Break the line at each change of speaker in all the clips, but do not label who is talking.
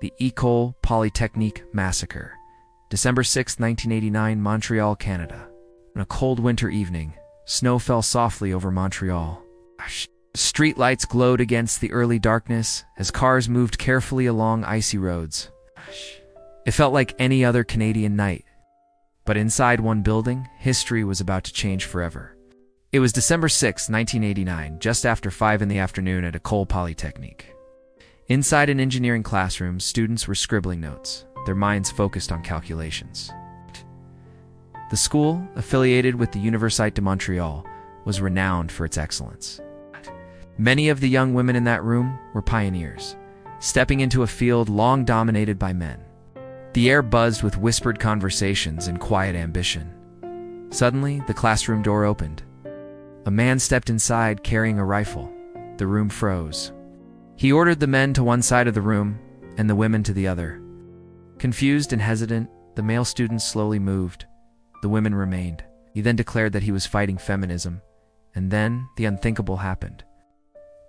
The École Polytechnique Massacre. December 6, 1989, Montreal, Canada. On a cold winter evening, snow fell softly over Montreal. Street lights glowed against the early darkness as cars moved carefully along icy roads. It felt like any other Canadian night. But inside one building, history was about to change forever. It was December 6, 1989, just after 5 in the afternoon at École Polytechnique. Inside an engineering classroom, students were scribbling notes, their minds focused on calculations. The school, affiliated with the Université de Montreal, was renowned for its excellence. Many of the young women in that room were pioneers, stepping into a field long dominated by men. The air buzzed with whispered conversations and quiet ambition. Suddenly, the classroom door opened. A man stepped inside carrying a rifle. The room froze. He ordered the men to one side of the room and the women to the other. Confused and hesitant, the male students slowly moved. The women remained. He then declared that he was fighting feminism. And then the unthinkable happened.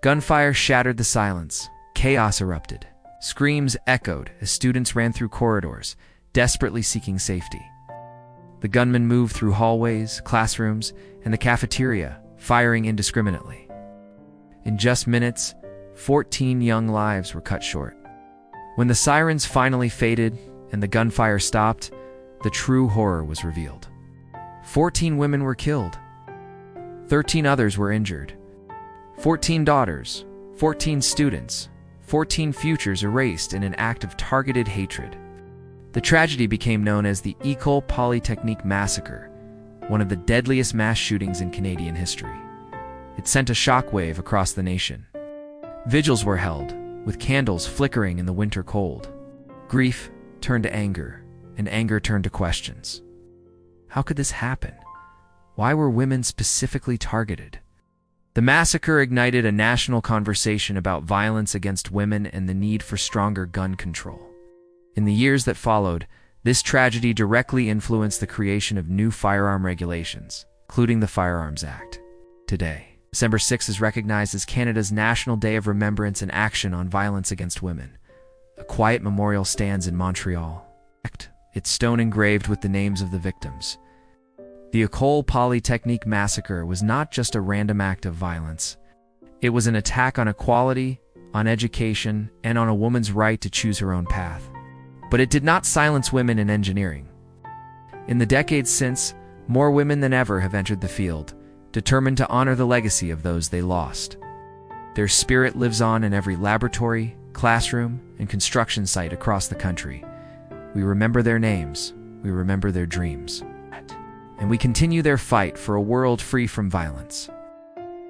Gunfire shattered the silence. Chaos erupted. Screams echoed as students ran through corridors, desperately seeking safety. The gunmen moved through hallways, classrooms, and the cafeteria, firing indiscriminately. In just minutes, 14 young lives were cut short. When the sirens finally faded and the gunfire stopped, the true horror was revealed. 14 women were killed. 13 others were injured. 14 daughters, 14 students, 14 futures erased in an act of targeted hatred. The tragedy became known as the École Polytechnique Massacre, one of the deadliest mass shootings in Canadian history. It sent a shockwave across the nation. Vigils were held, with candles flickering in the winter cold. Grief turned to anger, and anger turned to questions. How could this happen? Why were women specifically targeted? The massacre ignited a national conversation about violence against women and the need for stronger gun control. In the years that followed, this tragedy directly influenced the creation of new firearm regulations, including the Firearms Act. Today, December 6 is recognized as Canada's National Day of Remembrance and Action on Violence Against Women. A quiet memorial stands in Montreal, its stone engraved with the names of the victims. The École Polytechnique Massacre was not just a random act of violence. It was an attack on equality, on education, and on a woman's right to choose her own path. But it did not silence women in engineering. In the decades since, more women than ever have entered the field, determined to honor the legacy of those they lost. Their spirit lives on in every laboratory, classroom, and construction site across the country. We remember their names, we remember their dreams, and we continue their fight for a world free from violence.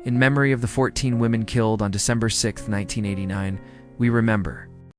In memory of the 14 women killed on December 6, 1989, we remember